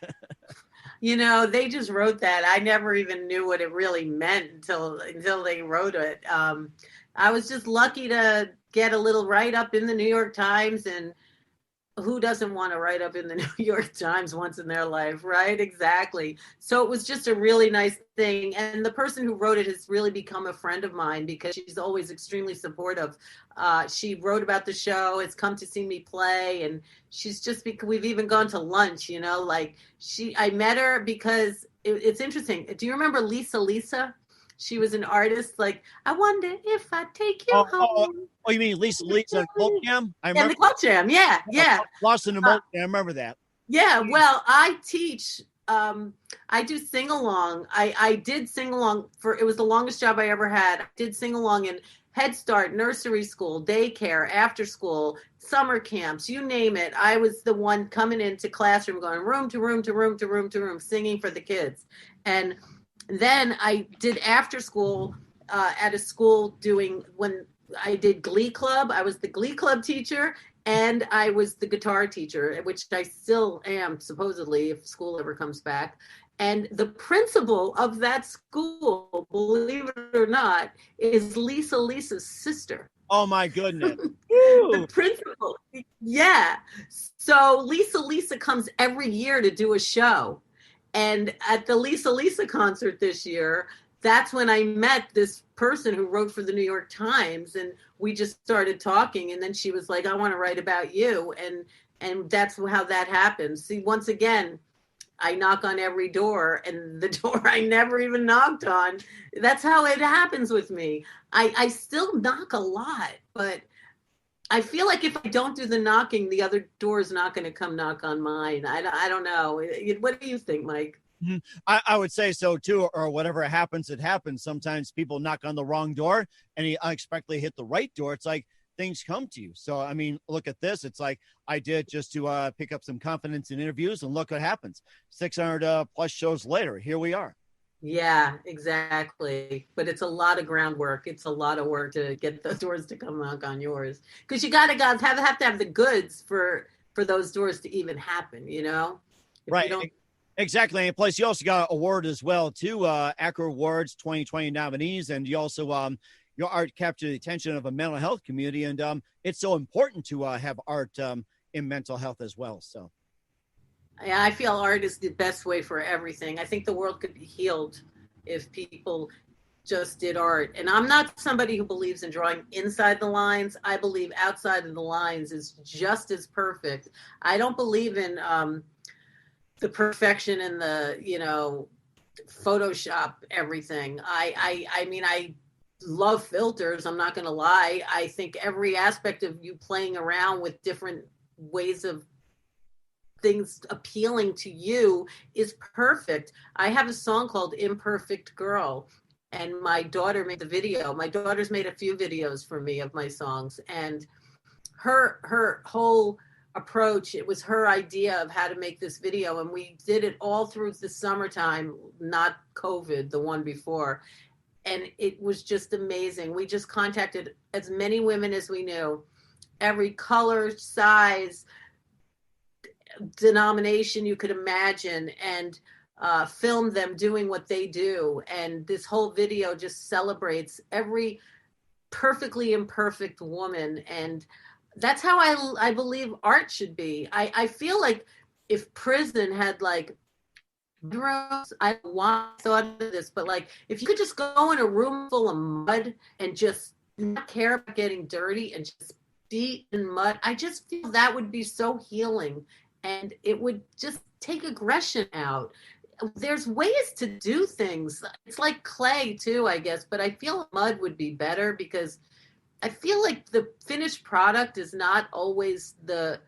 They just wrote that. I never even knew what it really meant until they wrote it. I was just lucky to get a little write-up in the New York Times, and who doesn't want to write up in the New York Times once in their life, right? Exactly. So it was just a really nice thing. And the person who wrote it has really become a friend of mine because she's always extremely supportive. She wrote about the show, has come to see me play, and she's just, we've even gone to lunch, I met her because it's interesting. Do you remember Lisa? She was an artist. Like, I wonder if I take you home. Oh, you mean Lisa and Milk Jam? I remember. And the Milk Jam, yeah. Lost in the Milk Jam. I remember that. Yeah, well, I teach. I do sing along. I did sing along it was the longest job I ever had. I did sing along in Head Start, nursery school, daycare, after school, summer camps, you name it. I was the one coming into classroom, going room to room to room to room to room, singing for the kids. And then I did after school at a school when I did Glee Club. I was the Glee Club teacher, and I was the guitar teacher, which I still am, supposedly, if school ever comes back. And the principal of that school, believe it or not, is Lisa's sister. Oh, my goodness. The principal. Yeah. So Lisa comes every year to do a show. And at the Lisa concert this year, that's when I met this person who wrote for the New York Times, and we just started talking. And then she was like, I want to write about you. And that's how that happened. See, once again, I knock on every door, and the door I never even knocked on. That's how it happens with me. I still knock a lot, but I feel like if I don't do the knocking, the other door is not going to come knock on mine. I don't know. What do you think, Mike? Mhm. I would say so too, or whatever happens, it happens. Sometimes people knock on the wrong door and you unexpectedly hit the right door. It's like things come to you. So, I mean, look at this. It's like I did just to pick up some confidence in interviews, and look what happens. 600 plus shows later, here we are. Yeah, exactly. But it's a lot of groundwork. It's a lot of work to get those doors to come knock on yours, because you got to have to have the goods for those doors to even happen. You know, if Right. you don't. Exactly. And plus, you also got an award as well, too. Acro Awards 2020 nominees. And you also, your art captured the attention of a mental health community. And it's so important to have art in mental health as well. So, Yeah, I feel art is the best way for everything. I think the world could be healed if people just did art. And I'm not somebody who believes in drawing inside the lines. I believe outside of the lines is just as perfect. I don't believe in the perfection and the, Photoshop everything. I mean, I love filters. I'm not going to lie. I think every aspect of you playing around with different ways of things appealing to you is perfect. I have a song called Imperfect Girl, and my daughter made the video. My daughter's made a few videos for me of my songs, and her whole approach, it was her idea of how to make this video, and we did it all through the summertime, not COVID, the one before, and it was just amazing. We just contacted as many women as we knew, every color, size, denomination you could imagine, and filmed them doing what they do. And this whole video just celebrates every perfectly imperfect woman. And that's how I believe art should be. I feel like if prison had like rooms, I want thought of this, but like if you could just go in a room full of mud and just not care about getting dirty and just be in mud, I just feel that would be so healing, and it would just take aggression out. There's ways to do things. It's like clay too, I guess, but I feel mud would be better, because I feel like the finished product is not always the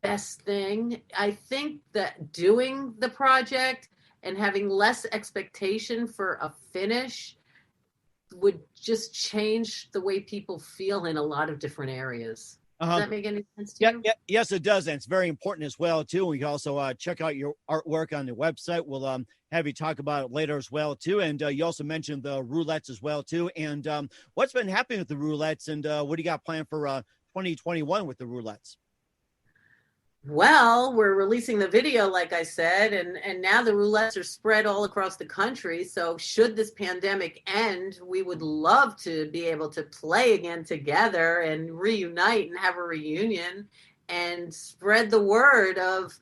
best thing. I think that doing the project and having less expectation for a finish would just change the way people feel in a lot of different areas. Does that make any sense to you? Yeah, yes, it does. And it's very important as well, too. We can also check out your artwork on the website. We'll have you talk about it later as well, too. And you also mentioned the roulettes as well, too. And what's been happening with the roulettes, and what do you got planned for 2021 with the roulettes? Well, we're releasing the video, like I said, and now the roulettes are spread all across the country. So should this pandemic end, we would love to be able to play again together and reunite and have a reunion and spread the word of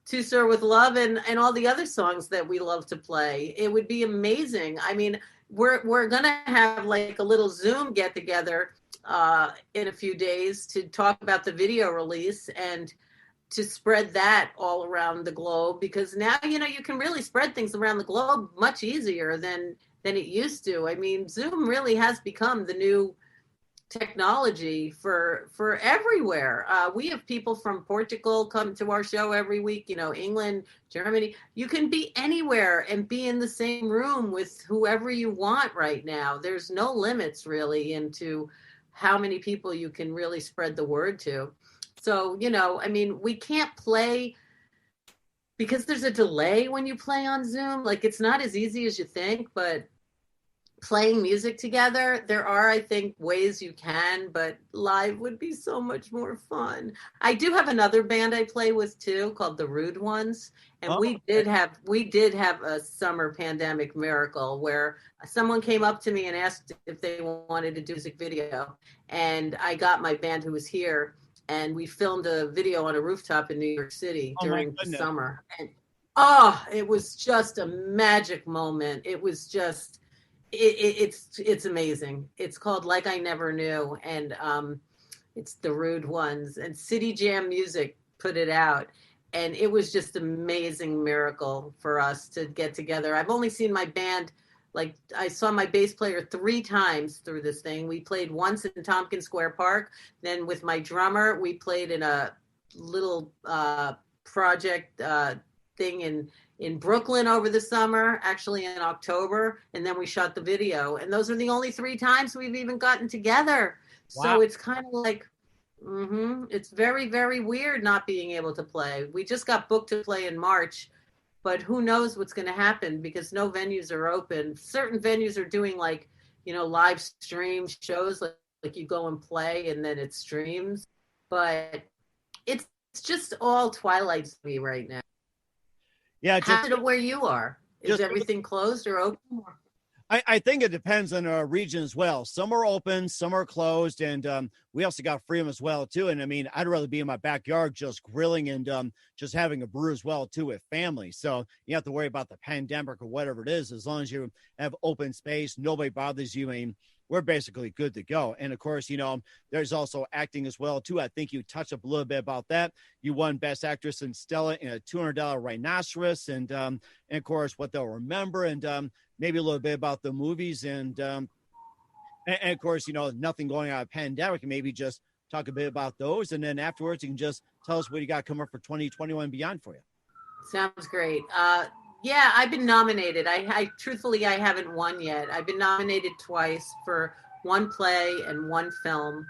To Sir With Love and all the other songs that we love to play. It would be amazing. I mean, we're going to have like a little Zoom get together in a few days to talk about the video release and to spread that all around the globe, because now, you can really spread things around the globe much easier than it used to. I mean, Zoom really has become the new technology for everywhere. We have people from Portugal come to our show every week, England, Germany. You can be anywhere and be in the same room with whoever you want right now. There's no limits really into how many people you can really spread the word to. So, I mean, we can't play because there's a delay when you play on Zoom. Like, it's not as easy as you think, but playing music together, there are, I think, ways you can, but live would be so much more fun. I do have another band I play with too, called the Rude Ones. And we did have a summer pandemic miracle where someone came up to me and asked if they wanted to do a music video. And I got my band who was here, and we filmed a video on a rooftop in New York City during the summer. And it was just a magic moment. It was just, it's amazing. It's called Like I Never Knew, and it's the Rude Ones, and City Jam Music put it out, and it was just an amazing miracle for us to get together. I've only seen my band Like I saw my bass player 3 times through this thing. We played once in Tompkins Square Park. Then with my drummer, we played in a little project thing in Brooklyn over the summer, actually in October. And then we shot the video. And those are the only 3 times we've even gotten together. Wow. So it's kind of like, it's very, very weird not being able to play. We just got booked to play in March, but who knows what's going to happen because no venues are open. Certain venues are doing like, live stream shows, like you go and play and then it streams. But it's just all twilight to me right now. Yeah. How is it where you are? Is just- everything closed or open? I think it depends on our region as well. Some are open, some are closed, and we also got freedom as well too. And I mean, I'd rather be in my backyard just grilling and just having a brew as well too with family. So you have to worry about the pandemic or whatever it is. As long as you have open space, nobody bothers you. I mean, we're basically good to go. And of course, there's also acting as well too. I think you touched up a little bit about that. You won Best Actress in Stella in a $200 Rhinoceros, and of course, what they'll remember, and maybe a little bit about the movies, and of course, nothing going on a pandemic, and maybe just talk a bit about those, and then afterwards, you can just tell us what you got coming up for 2021 and beyond for you. Sounds great. Yeah, I've been nominated. I truthfully, I haven't won yet. I've been nominated twice for 1 play and 1 film.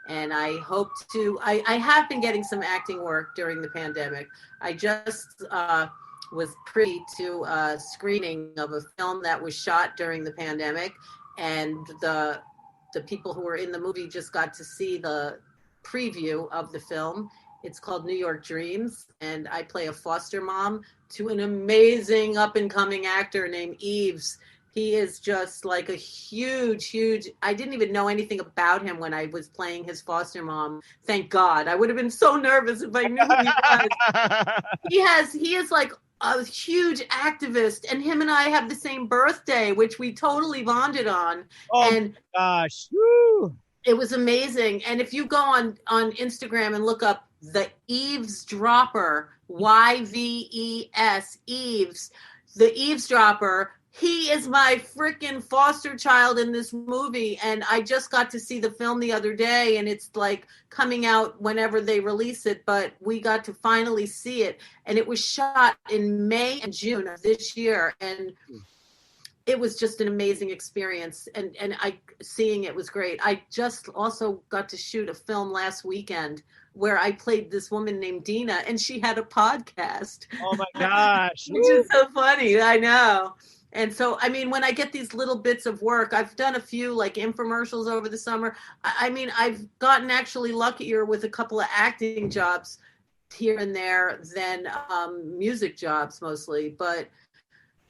And I hope to, I have been getting some acting work during the pandemic. I just was privy to a screening of a film that was shot during the pandemic. And the people who were in the movie just got to see the preview of the film. It's called New York Dreams, and I play a foster mom to an amazing up-and-coming actor named Eves. He is just like a huge, I didn't even know anything about him when I was playing his foster mom. Thank God. I would have been so nervous if I knew who he was. He is like a huge activist, and him and I have the same birthday, which we totally bonded on. Oh, and gosh. Woo. It was amazing. And if you go on Instagram and look up the Eavesdropper, YVES, Eves, the Eavesdropper, he is my freaking foster child in this movie. And I just got to see the film the other day, and it's like coming out whenever they release it, but we got to finally see it. And it was shot in May and June of this year. And it was just an amazing experience, and seeing it was great. I just also got to shoot a film last weekend where I played this woman named Dina, and she had a podcast. Oh my gosh. Which is so funny. I know. And so, I mean, when I get these little bits of work, I've done a few like infomercials over the summer. I mean, I've gotten actually luckier with a couple of acting jobs here and there than music jobs mostly. But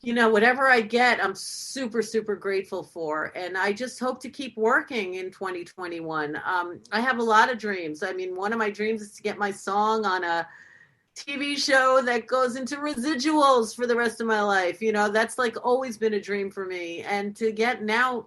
whatever I get, I'm super, super grateful for. And I just hope to keep working in 2021. I have a lot of dreams. I mean, one of my dreams is to get my song on a TV show that goes into residuals for the rest of my life. That's like always been a dream for me. And to get now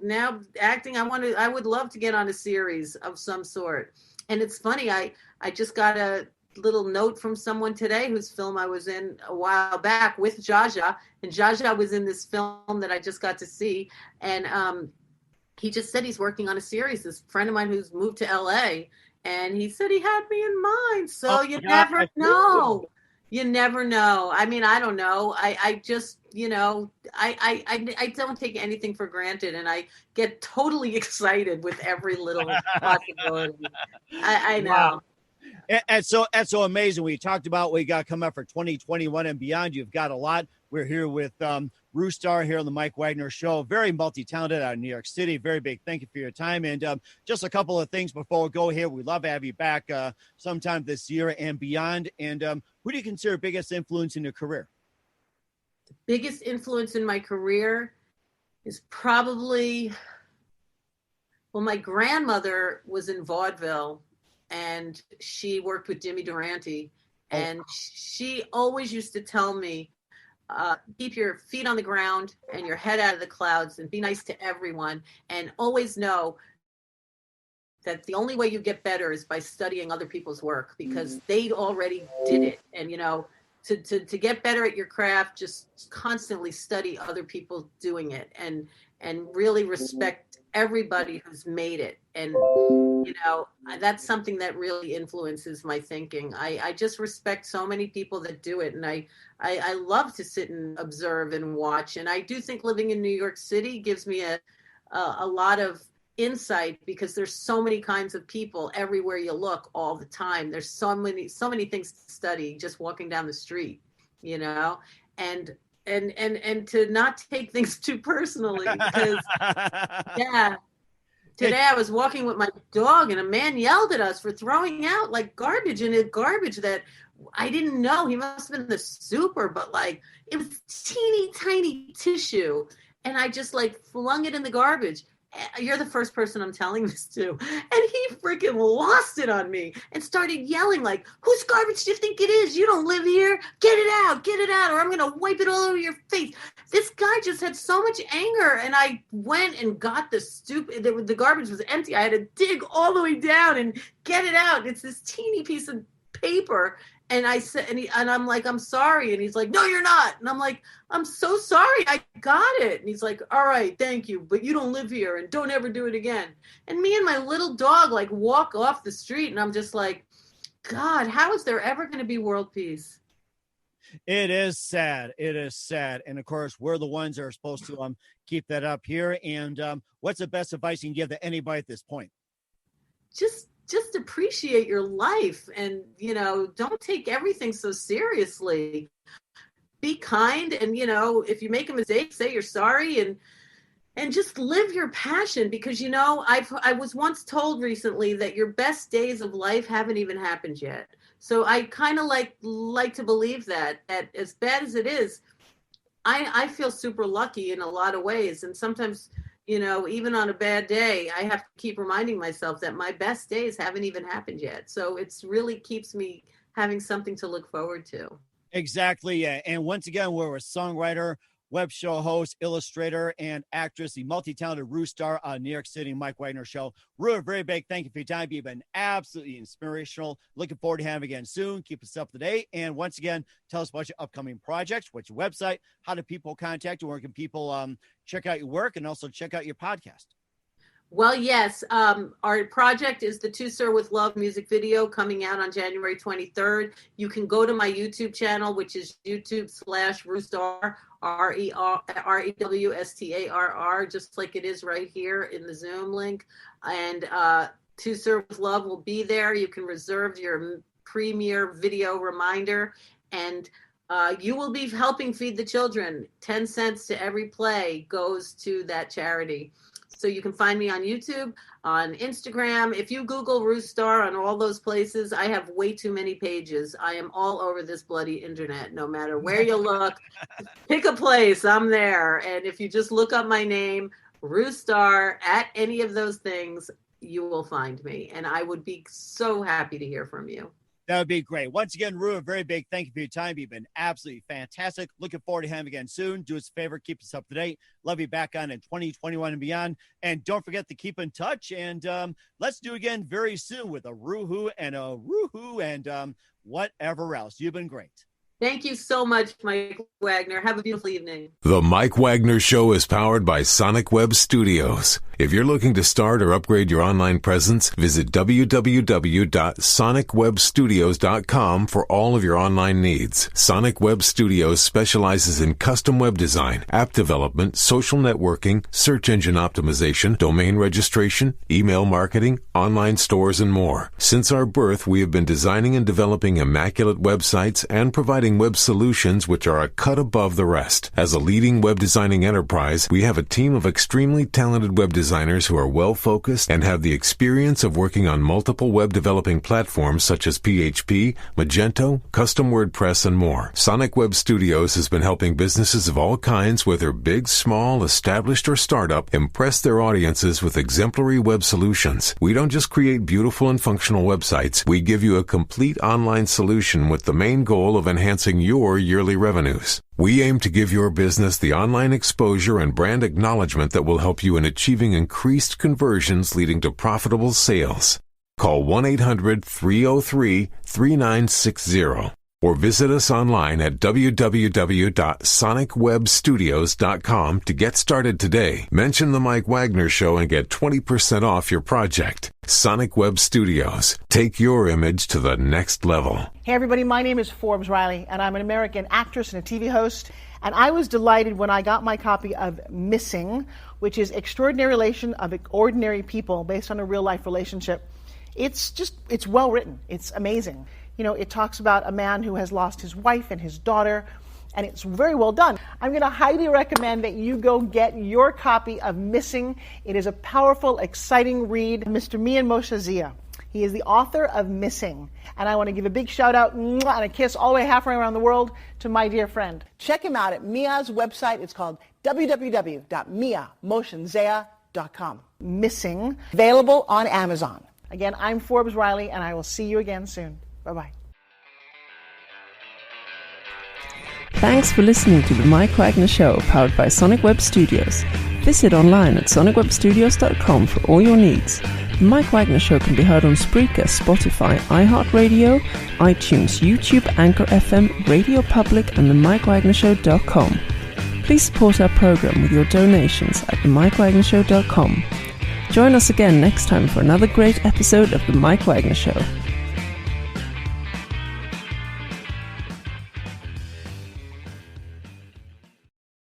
acting, I would love to get on a series of some sort. And it's funny, I just got a little note from someone today whose film I was in a while back with Jaja, and Jaja was in this film that I just got to see, and he just said he's working on a series. This friend of mine who's moved to LA, and he said he had me in mind. So never know. You never know. I mean, I don't know. I just, I don't take anything for granted, and I get totally excited with every little possibility. I know. Wow. And so that's so amazing. We talked about what you got coming up for 2021 and beyond. You've got a lot. We're here with Rew Starr here on the Mike Wagner Show. Very multi-talented out of New York City. Very big thank you for your time. And just a couple of things before we go here. We'd love to have you back sometime this year and beyond. And who do you consider biggest influence in your career? The biggest influence in my career is probably, my grandmother was in vaudeville, and she worked with Jimmy Durante, and she always used to tell me, keep your feet on the ground and your head out of the clouds, and be nice to everyone, and always know that the only way you get better is by studying other people's work, because they already did it. And to get better at your craft, just constantly study other people doing it, and really respect everybody who's made it. And, you know, that's something that really influences my thinking. I just respect so many people that do it. And I love to sit and observe and watch. And I do think living in New York City gives me a lot of insight, because there's so many kinds of people everywhere you look all the time. There's so many things to study just walking down the street, you know, and to not take things too personally, because yeah, today I was walking with my dog and a man yelled at us for throwing out like garbage in a garbage that I didn't know. He must have been the super, but like it was teeny tiny tissue, and I just like flung it in the garbage. You're the first person I'm telling this to. And he freaking lost it on me and started yelling like, whose garbage do you think it is? You don't live here. Get it out, or I'm going to wipe it all over your face. This guy just had so much anger. And I went and got the garbage was empty. I had to dig all the way down and get it out. It's this teeny piece of paper. And I said, and I'm like, I'm sorry. And he's like, no, you're not. And I'm like, I'm so sorry. I got it. And he's like, all right, thank you. But you don't live here and don't ever do it again. And me and my little dog like walk off the street. And I'm just like, God, how is there ever going to be world peace? It is sad. It is sad. And of course, we're the ones that are supposed to keep that up here. And what's the best advice you can give to anybody at this point? Just appreciate your life, and, you know, don't take everything so seriously. Be kind, and, you know, if you make a mistake, say you're sorry, and just live your passion, because, you know, I was once told recently that your best days of life haven't even happened yet. So I kind of like to believe that as bad as it is, I feel super lucky in a lot of ways, and sometimes, you know, even on a bad day, I have to keep reminding myself that my best days haven't even happened yet. So it's really keeps me having something to look forward to. Exactly. Yeah. And once again, we're a songwriter, web show host, illustrator, and actress, the multi-talented Rew Starr on New York City Mike Wagner Show. Rew, a very big thank you for your time. You've been absolutely inspirational. Looking forward to having you again soon. Keep us up to date. And once again, tell us about your upcoming projects. What's your website? How do people contact you? Where can people check out your work and also check out your podcast? Well, yes. Our project is the To Sir With Love music video coming out on January 23rd. You can go to my YouTube channel, which is YouTube/Rew Starr, REWSTARR, just like it is right here in the Zoom link. And To Sir With Love will be there. You can reserve your premiere video reminder, and you will be helping feed the children. 10 cents to every play goes to that charity. So you can find me on YouTube, on Instagram. If you Google Rew Starr on all those places, I have way too many pages. I am all over this bloody internet. No matter where you look, pick a place, I'm there. And if you just look up my name, Rew Starr, at any of those things, you will find me. And I would be so happy to hear from you. That would be great. Once again, Rew, a very big thank you for your time. You've been absolutely fantastic. Looking forward to having you again soon. Do us a favor, keep us up to date. Love you back on in 2021 and beyond. And don't forget to keep in touch. And let's do again very soon with a Rew-hoo and a Rew-hoo and whatever else. You've been great. Thank you so much, Mike Wagner. Have a beautiful evening. The Mike Wagner Show is powered by Sonic Web Studios. If you're looking to start or upgrade your online presence, visit www.sonicwebstudios.com for all of your online needs. Sonic Web Studios specializes in custom web design, app development, social networking, search engine optimization, domain registration, email marketing, online stores, and more. Since our birth, we have been designing and developing immaculate websites and providing web solutions which are a cut above the rest. As a leading web designing enterprise, we have a team of extremely talented web designers who are well-focused and have the experience of working on multiple web developing platforms such as PHP, Magento, custom WordPress, and more. Sonic Web Studios has been helping businesses of all kinds, whether big, small, established, or startup, impress their audiences with exemplary web solutions. We don't just create beautiful and functional websites. We give you a complete online solution with the main goal of enhancing your yearly revenues. We aim to give your business the online exposure and brand acknowledgement that will help you in achieving increased conversions leading to profitable sales. Call 1-800-303-3960. or visit us online at www.sonicwebstudios.com to get started today. Mention the Mike Wagner Show and get 20% off your project. Sonic Web Studios. Take your image to the next level. Hey everybody, my name is Forbes Riley, and I'm an American actress and a TV host. And I was delighted when I got my copy of Missing, which is Extraordinary Relation of Ordinary People based on a real life relationship. It's well written. It's amazing. You know, it talks about a man who has lost his wife and his daughter, and it's very well done. I'm going to highly recommend that you go get your copy of Missing. It is a powerful, exciting read. Mr. Mian Moshe Zia. He is the author of Missing. And I want to give a big shout out and a kiss all the way halfway around the world to my dear friend. Check him out at Mia's website. It's called www.miamoshenzea.com. Missing. Available on Amazon. Again, I'm Forbes Riley, and I will see you again soon. Bye-bye. Thanks for listening to the Mike Wagner Show, powered by Sonic Web Studios. Visit online at sonicwebstudios.com for all your needs. The Mike Wagner Show can be heard on Spreaker, Spotify, iHeartRadio, iTunes, YouTube, Anchor FM, Radio Public, and themikewagnershow.com. Please support our program with your donations at themikewagnershow.com. Join us again next time for another great episode of The Mike Wagner Show.